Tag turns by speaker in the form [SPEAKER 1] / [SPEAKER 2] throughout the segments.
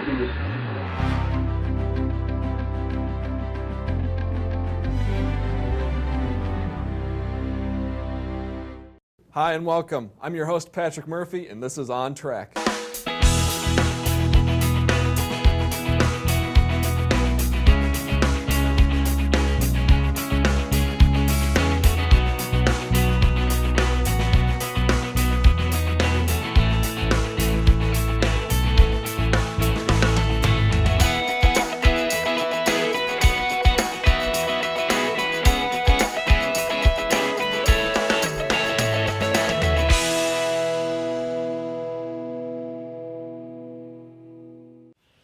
[SPEAKER 1] Hi and welcome. I'm your host Patrick Murphy and this is On Track.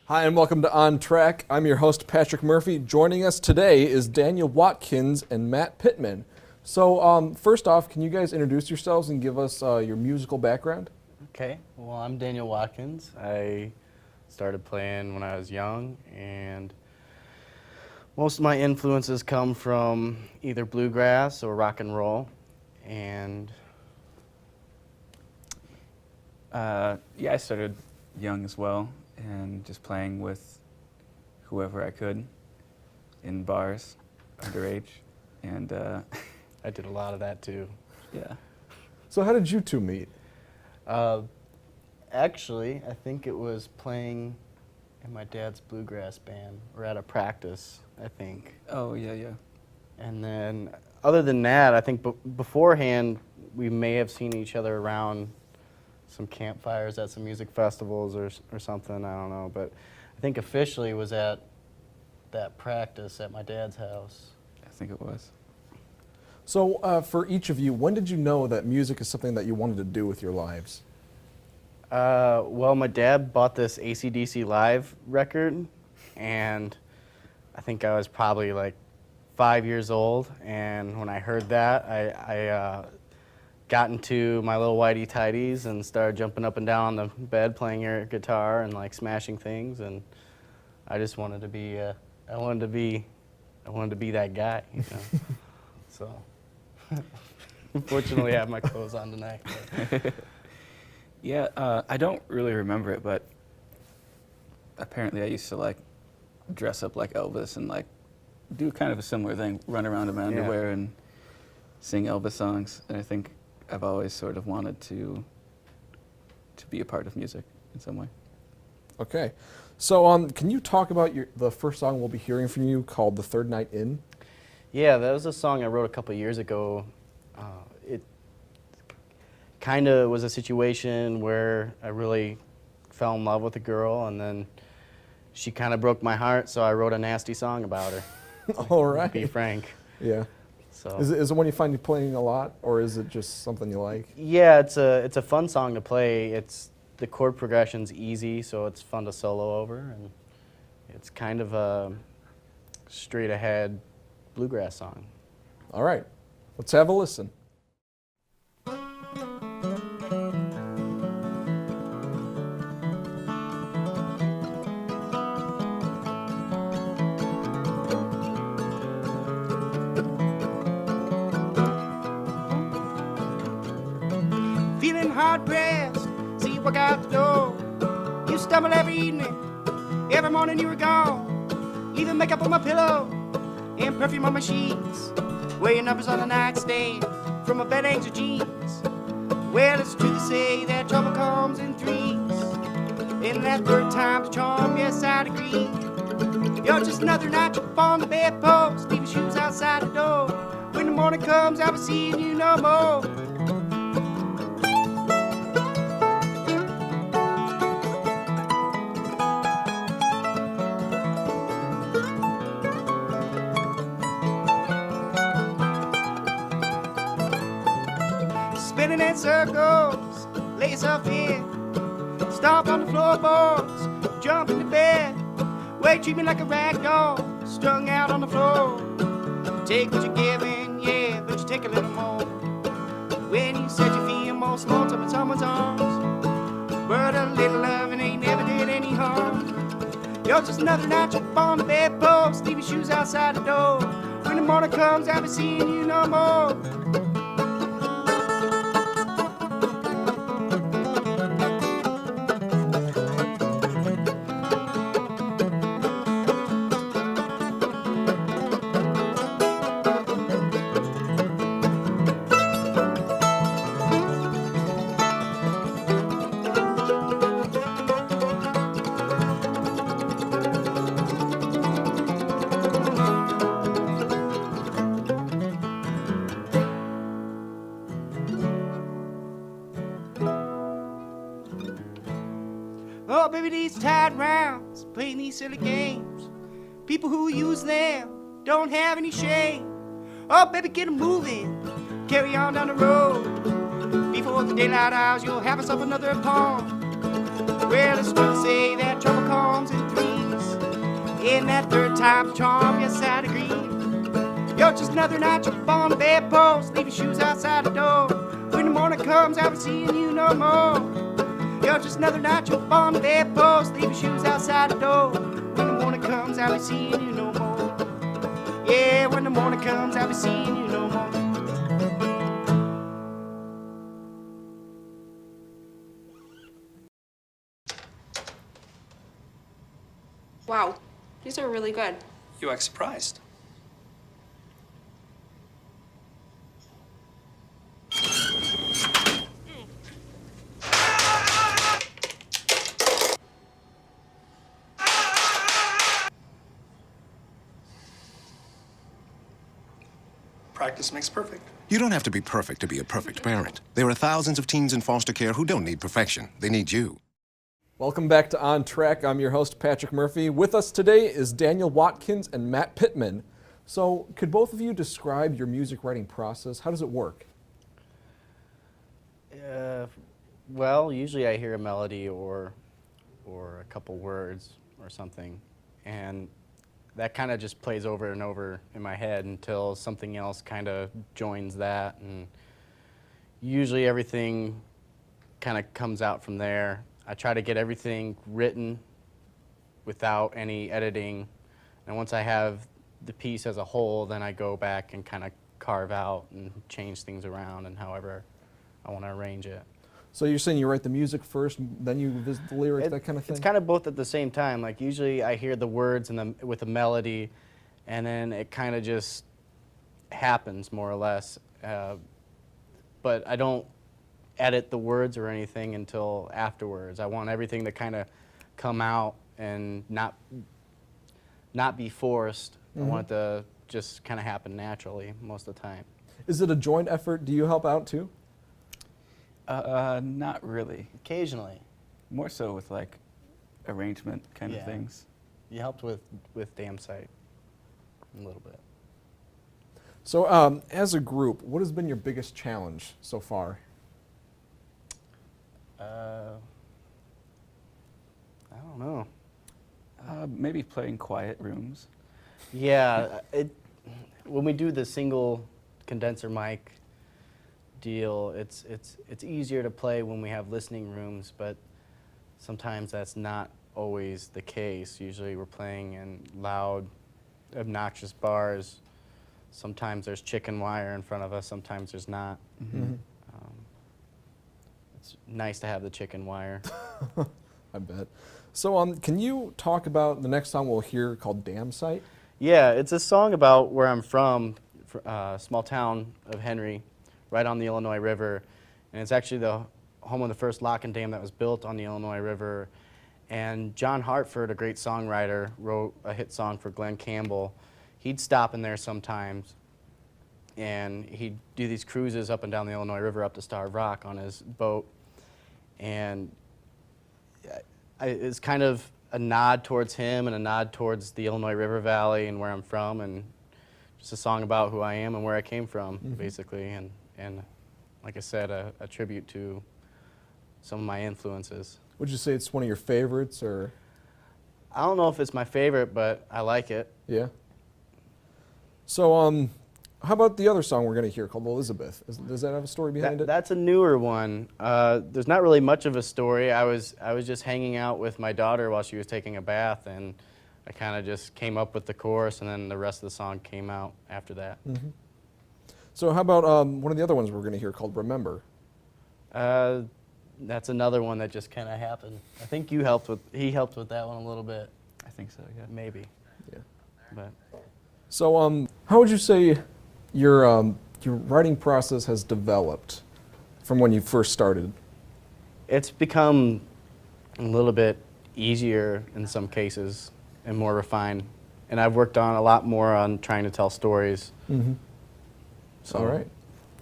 [SPEAKER 1] Hi and welcome to On Track. I'm your host Patrick Murphy. Joining us today is DanielWatkins and Matt Pittman. So first off, can you guys introduce yourselves and give us your musical background?
[SPEAKER 2] Okay, well I'm DanielWatkins. I started playing when I was young, and most of my influences come from either bluegrass or rock and roll. And
[SPEAKER 3] yeah, I started young as well, and just playing with whoever I could in bars, underage, and
[SPEAKER 2] I did a lot of that too.
[SPEAKER 3] yeah.
[SPEAKER 1] So how did you two meet?
[SPEAKER 2] Actually, I think it was playing in my dad's bluegrass band, or at a practice, I think.
[SPEAKER 3] Oh, yeah, yeah.
[SPEAKER 2] And then, other than that, I think beforehand, we may have seen each other around some campfires at some music festivals or something, I don't know. But I think officially was at that practice at my dad's house.
[SPEAKER 3] I think it was.
[SPEAKER 1] So for each of you, when did you know that music is something that you wanted to do with your lives?
[SPEAKER 2] Well, my dad bought this AC/DC Live record, and I think I was probably like 5 years old, and when I heard that, I got into my little whitey tighties and started jumping up and down on the bed playing air guitar and like smashing things, and I just wanted to be I wanted to be that guy, you know. So unfortunately I have my clothes on tonight.
[SPEAKER 3] Yeah, I don't really remember it, but apparently I used to like dress up like Elvis and like do kind of a similar thing, run around in my underwear and sing Elvis songs, and I think I've always sort of wanted to be a part of music in some way.
[SPEAKER 1] Okay. So can you talk about the first song we'll be hearing from you called The Third Night In?
[SPEAKER 2] Yeah, that was a song I wrote a couple years ago. It kind of was a situation where I really fell in love with a girl, and then she kind of broke my heart, so I wrote a nasty song about her.
[SPEAKER 1] All right.
[SPEAKER 2] To be frank.
[SPEAKER 1] Yeah.
[SPEAKER 2] So.
[SPEAKER 1] Is it one you find you playing a lot, or is it just something you like?
[SPEAKER 2] Yeah, it's a fun song to play. The chord progression's easy, so it's fun to solo over, and it's kind of a straight ahead bluegrass song.
[SPEAKER 1] All right, let's have a listen.
[SPEAKER 4] Feeling hard pressed, see you walk out the door. You stumble every evening, every morning you were gone. Leaving makeup on my pillow and perfume on my sheets. Weighing numbers on the nightstand from my bed angel jeans. Well, it's true to say that trouble comes in threes, and that third time's a charm, yes I'd agree. You're just another notch up on the bedpost, leave your shoes outside the door. When the morning comes, I'll be seeing you no more. Spinning in circles, lay yourself in. Stomp on the floorboards, jump into bed. Way treat me like a rag doll, strung out on the floor. Take what you're giving, yeah, but you take a little more. When you said you feel most lonesome in someone's arms, but a little loving ain't never did any harm. You're just another notch up on the bedpost, leave your shoes outside the door. When the morning comes, I'll be seeing you no more. Oh, baby, these tied rounds, playing these silly games. People who use them don't have any shame. Oh, baby, get 'em moving, carry on down the road. Before the daylight hours, you'll have us up another poem. Well, it's true to say that trouble comes in threes. In that third time charm, yes, I'd agree. You're just another night up on the bedpost, leave your shoes outside the door. When the morning comes, I'll be seeing you no more. You're just another night up on the bedpost, leave your shoes outside the door. When the morning comes, I'll be seeing you no more. Yeah, when the morning comes, I'll be seeing you no more.
[SPEAKER 5] Wow, these are really good.
[SPEAKER 6] You act surprised. Practice makes perfect.
[SPEAKER 7] You don't have to be perfect to be a perfect parent. There are thousands of teens in foster care who don't need perfection. They need you.
[SPEAKER 1] Welcome back to On Track. I'm your host, Patrick Murphy. With us today is Daniel Watkins and Matt Pittman. So, could both of you describe your music writing process? How does it work?
[SPEAKER 2] Well, usually I hear a melody or a couple words or something, and that kind of just plays over and over in my head until something else kind of joins that, and usually everything kind of comes out from there. I try to get everything written without any editing, and once I have the piece as a whole, then I go back and kind of carve out and change things around and however I want to arrange it.
[SPEAKER 1] So you're saying you write the music first, then you visit the lyrics, that kind of thing?
[SPEAKER 2] It's kind of both at the same time. Like usually I hear the words and with a melody, and then it kind of just happens more or less. But I don't edit the words or anything until afterwards. I want everything to kind of come out and not be forced. I want it to just kind of happen naturally most of the time.
[SPEAKER 1] Is it a joint effort? Do you help out too?
[SPEAKER 3] Not really.
[SPEAKER 2] Occasionally.
[SPEAKER 3] More so with like arrangement kind of things.
[SPEAKER 2] You helped with Damn Sight a little bit.
[SPEAKER 1] So as a group, what has been your biggest challenge so far?
[SPEAKER 2] I don't know.
[SPEAKER 3] Maybe playing quiet rooms.
[SPEAKER 2] Yeah, when we do the single condenser mic deal, it's easier to play when we have listening rooms, but sometimes that's not always the case. Usually we're playing in loud, obnoxious bars. Sometimes there's chicken wire in front of us, sometimes there's not. It's nice to have the chicken wire.
[SPEAKER 1] I bet. So can you talk about the next song we'll hear called Damn Sight?
[SPEAKER 2] Yeah, it's a song about where I'm from, small town of Henry, right on the Illinois River. And it's actually the home of the first lock and dam that was built on the Illinois River. And John Hartford, a great songwriter, wrote a hit song for Glenn Campbell. He'd stop in there sometimes, and he'd do these cruises up and down the Illinois River up to Starved Rock on his boat. And it's kind of a nod towards him and a nod towards the Illinois River Valley and where I'm from, and just a song about who I am and where I came from, basically. And like I said, a tribute to some of my influences.
[SPEAKER 1] Would you say it's one of your favorites, or?
[SPEAKER 2] I don't know if it's my favorite, but I like it.
[SPEAKER 1] Yeah. So how about the other song we're going to hear called Elizabeth? Does that have a story behind it?
[SPEAKER 2] That's a newer one. There's not really much of a story. I was just hanging out with my daughter while she was taking a bath, and I kind of just came up with the chorus, and then the rest of the song came out after that.
[SPEAKER 1] So how about one of the other ones we're going to hear called Remember?
[SPEAKER 2] That's another one that just kind of happened. I think he helped with that one a little bit.
[SPEAKER 3] I think so, yeah.
[SPEAKER 2] Maybe.
[SPEAKER 1] Yeah.
[SPEAKER 2] But
[SPEAKER 1] So how would you say your writing process has developed from when you first started?
[SPEAKER 2] it's become a little bit easier in some cases and more refined. And I've worked on a lot more on trying to tell stories. So,
[SPEAKER 1] All right.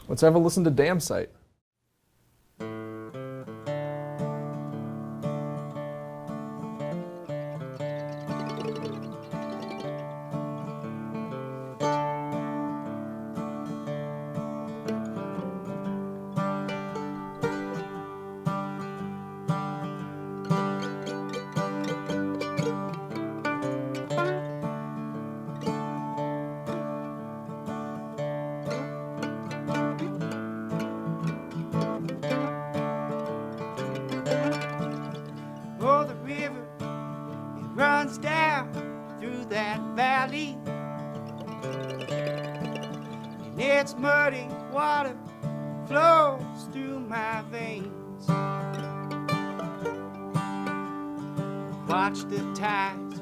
[SPEAKER 1] Let's have a listen to Damn Sight.
[SPEAKER 4] runs down through that valley, and its muddy water flows through my veins. Watch the tides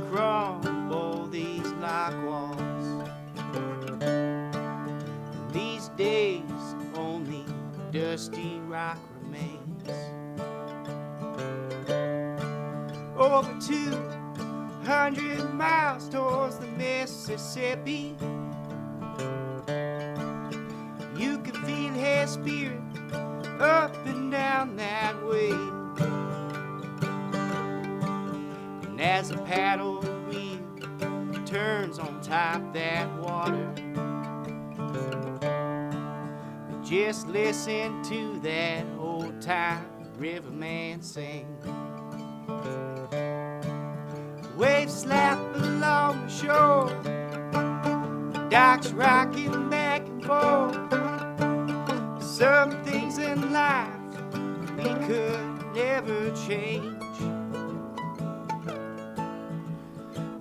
[SPEAKER 4] crumble these lock walls. These days only dusty rock remains. Over 200 miles towards the Mississippi, you can feel his spirit up and down that way. And as the paddle wheel turns on top that water, just listen to that old time riverman sing. Waves slap along the shore, docks rocking back and forth. Some things in life we could never change.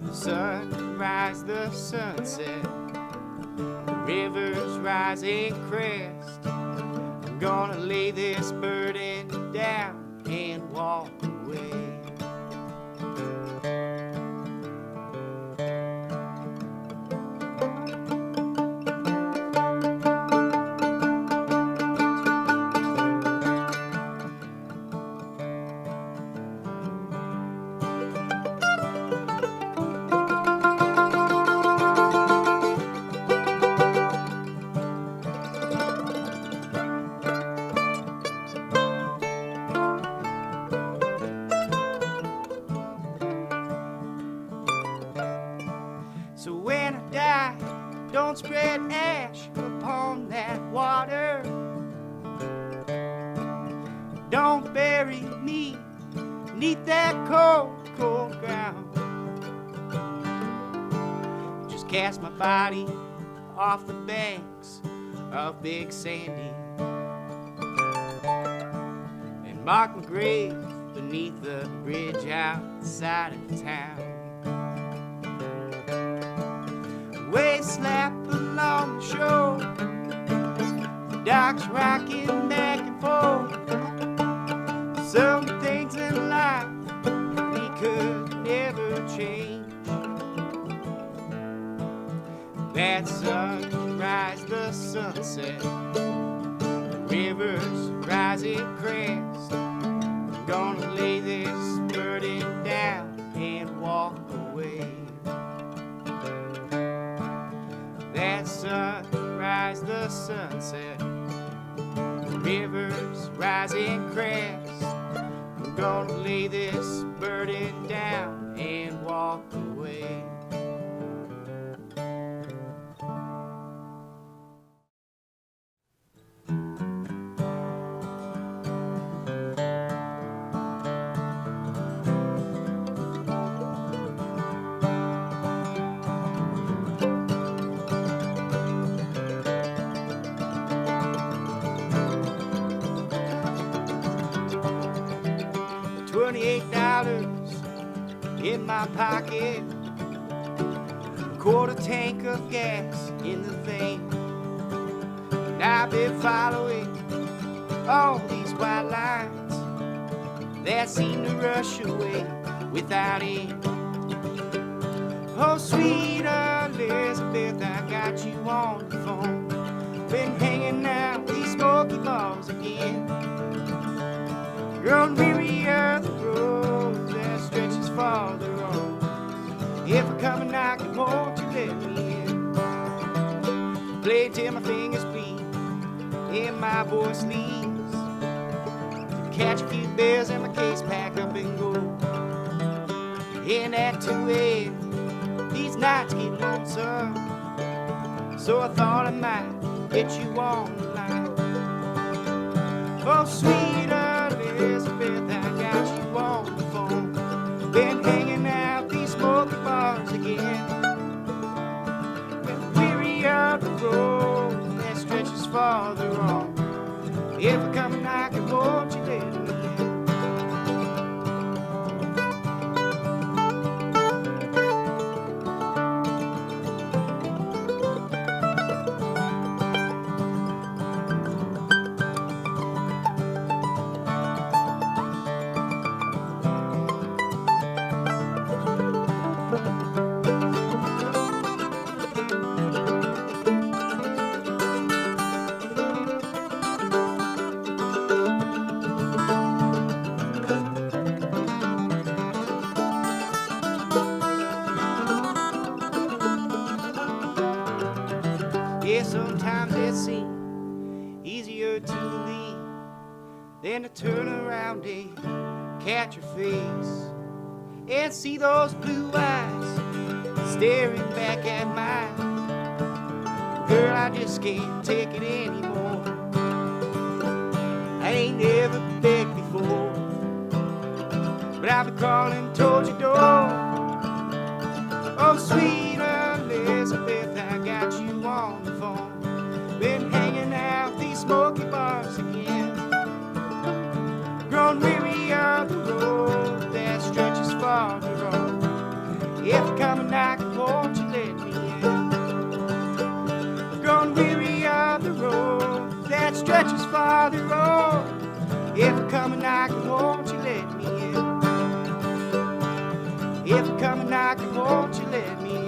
[SPEAKER 4] The sunrise, the sunset, the river's rising crest. I'm gonna lay this burden down and walk away. So when I die, don't spread ash upon that water. Don't bury me neath that cold, cold ground. Just cast my body off the banks of Big Sandy and mark my grave beneath the bridge outside of town. Waves slap along the shore, docks rocking back and forth. Some things in life we could never change. That sunrise, the sunset, the river's rising crest. I'm gonna lay this burden down and walk away. That sunrise, the sunset, the river's rising crest. I'm gonna lay this burden down and walk away. $28 in my pocket, a quarter tank of gas in the vein. And I've been following all these white lines that seem to rush away without end. Oh, sweet Elizabeth, I got you on the phone. Been hanging out these smoky bars again. Grown weary of the road that stretches farther on. If I come and knock, won't you let me in? Play till my fingers bleed in my voice leaves. Catch a few bears and my case pack up and go. In at 2 a.m. these nights get lonesome, so I thought I might get you on the line. Oh, sweet Elizabeth, I got you on the phone. Been hanging out these smoky bars again. Been weary of the road that stretches farther on. If I come knocking, won't you let me in? Yeah, sometimes it seems easier to leave than to turn around and catch your face and see those blue eyes staring back at mine. Girl, I just can't take it anymore. I ain't never begged before, but I've been calling towards your door. Oh, sweet Elizabeth, I got you on the phone. Been hanging out these smoky bars again. Grown weary of the road that stretches farther on. If you come and knock, won't you let me in? Grown weary of the road that stretches farther on. If you come and knock, won't you let me in? If you come and knock, won't you let me in?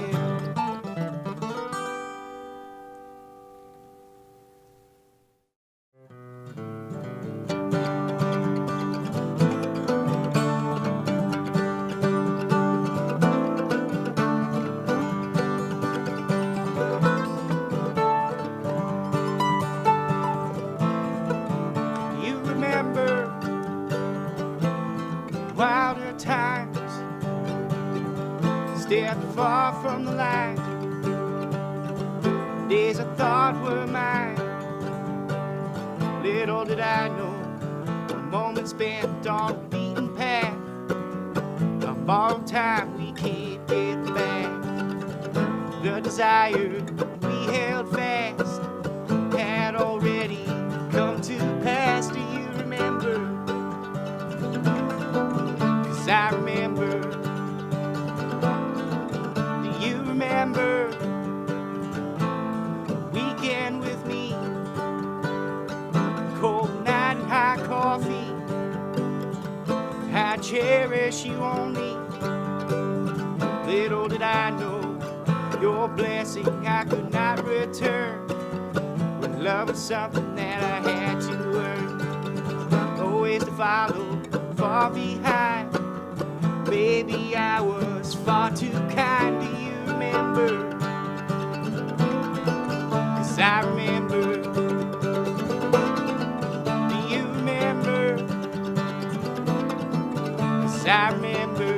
[SPEAKER 4] You remember wilder times, stepped far from the line. Days I thought were mine. Little did I know, a moment spent on the beaten path, a borrowed time we can't get back. The desire we held fast had already come to pass. Do you remember? 'Cause I remember. Do you remember a weekend with me? Cold night and hot coffee. I cherish you only. Little did I know your blessing I could not return. When love was something that I had to earn. Always to follow, far behind. Baby, I was far too kind. Do you remember? 'Cause I remember. Do you remember? 'Cause I remember.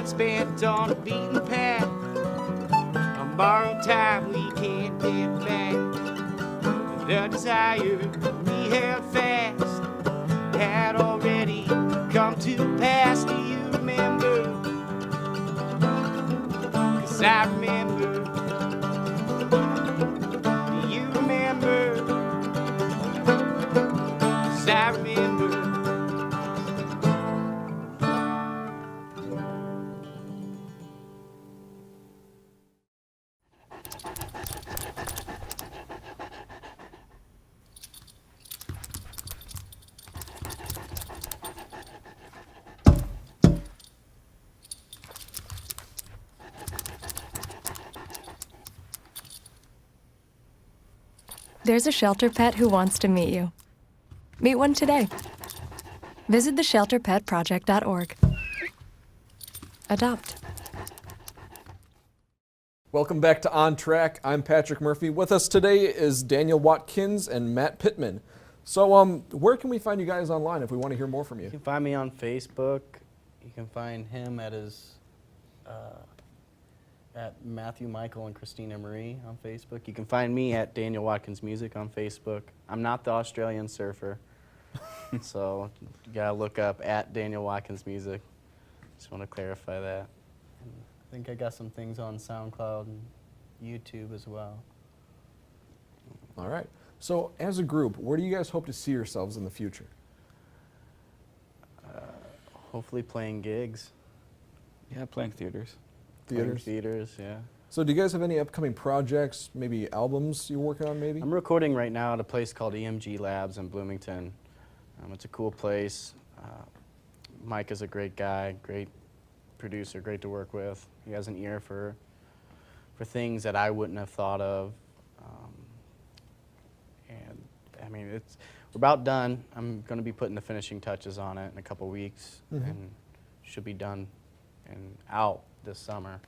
[SPEAKER 4] Spent on a beaten path, on borrowed time we can't get back. The desire we held fast had already come to pass. Do you remember? 'Cause I remember. Do you remember? 'Cause I remember.
[SPEAKER 8] There's a shelter pet who wants to meet you. Meet one today. Visit theshelterpetproject.org. Adopt.
[SPEAKER 1] Welcome back to On Track. I'm Patrick Murphy. With us today is Daniel Watkins and Matt Pittman. So, where can we find you guys online if we want to hear more from you?
[SPEAKER 2] You can find me on Facebook. You can find him at his at Matthew, Michael, and Christina Marie on Facebook. You can find me at Daniel Watkins Music on Facebook. I'm not the Australian surfer, so you gotta look up at Daniel Watkins Music. Just want to clarify that. And I think I got some things on SoundCloud and YouTube as well.
[SPEAKER 1] All right. So, as a group, where do you guys hope to see yourselves in the future?
[SPEAKER 2] Hopefully playing gigs.
[SPEAKER 3] Yeah, playing theaters.
[SPEAKER 2] Playing theaters, yeah.
[SPEAKER 1] So, do you guys have any upcoming projects, maybe albums you're working on, maybe?
[SPEAKER 2] I'm recording right now at a place called EMG Labs in Bloomington. It's a cool place. Mike is a great guy, great producer, great to work with. He has an ear for things that I wouldn't have thought of. And I mean, we're about done. I'm going to be putting the finishing touches on it in a couple weeks, and should be done and out this summer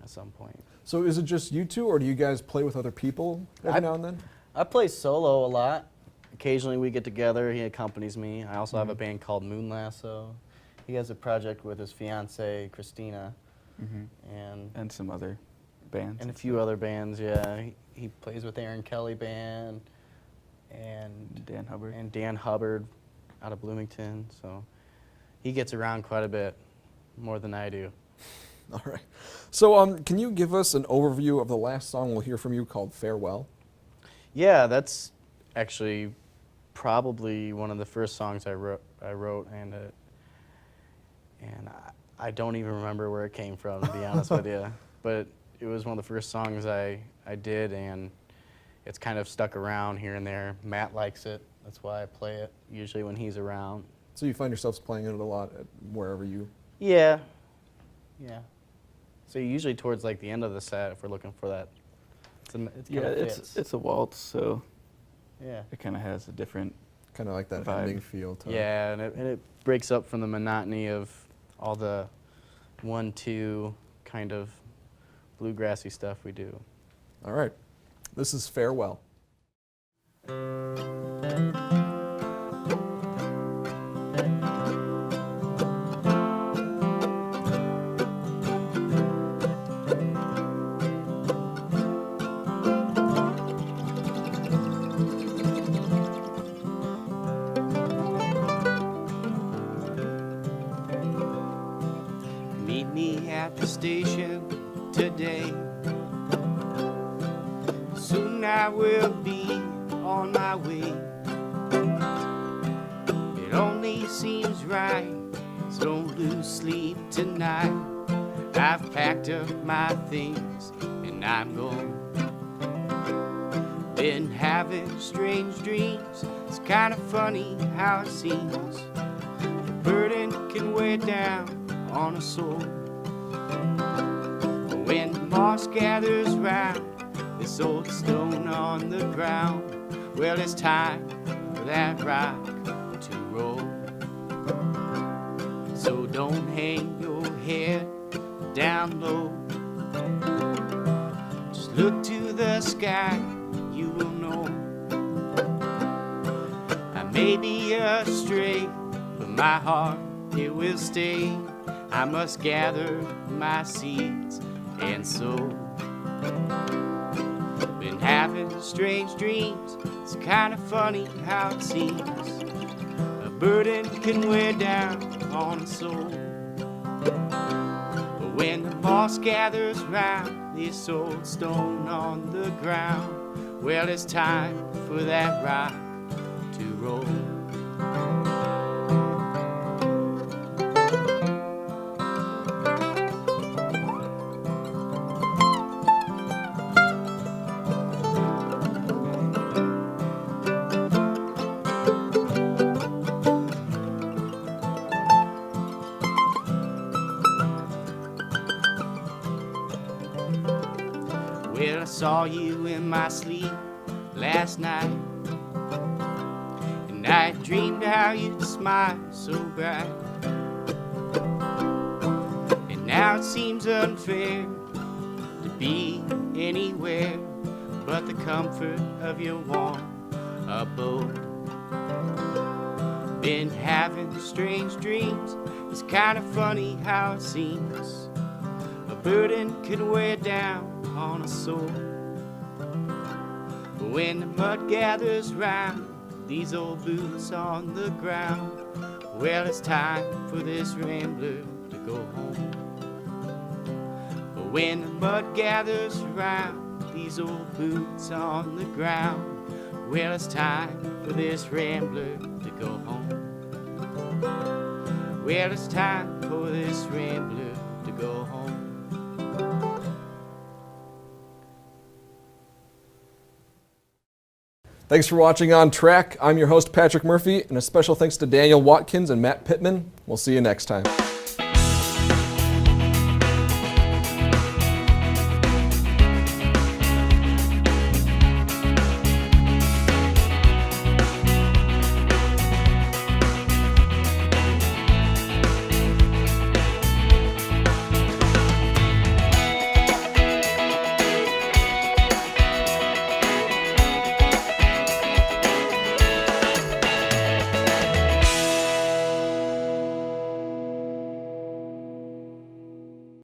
[SPEAKER 2] at some point.
[SPEAKER 1] So, is it just you two, or do you guys play with other people every now and then?
[SPEAKER 2] I play solo a lot. Occasionally we get together. He accompanies me. I also have a band called Moon Lasso. He has a project with his fiancee Christina,
[SPEAKER 3] And some other bands.
[SPEAKER 2] and a few other bands. Yeah, he plays with Aaron Kelly Band and
[SPEAKER 3] Dan Hubbard.
[SPEAKER 2] out of Bloomington. So he gets around quite a bit, more than I do.
[SPEAKER 1] All right. So, can you give us an overview of the last song we'll hear from you called Farewell?
[SPEAKER 2] Yeah, that's actually probably one of the first songs I wrote, and I don't even remember where it came from, to be honest with you. But it was one of the first songs I did, and it's kind of stuck around here and there. Matt likes it. That's why I play it usually when he's around.
[SPEAKER 1] So you find yourselves playing it a lot at wherever you...
[SPEAKER 2] Yeah. Yeah. So usually towards like the end of the set, if we're looking for that.
[SPEAKER 3] It's a waltz, so
[SPEAKER 2] yeah.
[SPEAKER 3] it kind of has a different
[SPEAKER 1] Kind of like that
[SPEAKER 3] vibe.
[SPEAKER 1] ending feel to it.
[SPEAKER 2] Yeah, and it breaks up from the monotony of all the 1-2 kind of bluegrassy stuff we do.
[SPEAKER 1] All right. This is Farewell.
[SPEAKER 4] Meet me at the station today. Soon I will be on my way. It only seems right, so don't lose sleep tonight. I've packed up my things and I'm going. Been having strange dreams. It's kind of funny how it seems. The burden can weigh down on a soul. When the moss gathers round this old stone on the ground, well, it's time for that rock to roll. So don't hang your head down low. Just look to the sky, you will know. I may be astray, but my heart, it will stay. I must gather my seeds and sow. Been having strange dreams. It's kind of funny how it seems. A burden can wear down on a soul. But when the moss gathers round this old stone on the ground, well, it's time for that rock to roll. Well, I saw you in my sleep last night. And I dreamed how you'd smile so bright. And now it seems unfair to be anywhere but the comfort of your warm abode. Been having strange dreams. It's kind of funny how it seems a burden can weigh down on a soul. But when the mud gathers round these old boots on the ground, well, it's time for this rambler to go home. But when the mud gathers round these old boots on the ground, well, it's time for this rambler to go home. Well, it's time for this rambler to go home.
[SPEAKER 1] Thanks for watching On Track. I'm your host, Patrick Murphy, and a special thanks to Daniel Watkins and Matt Pittman. We'll see you next time.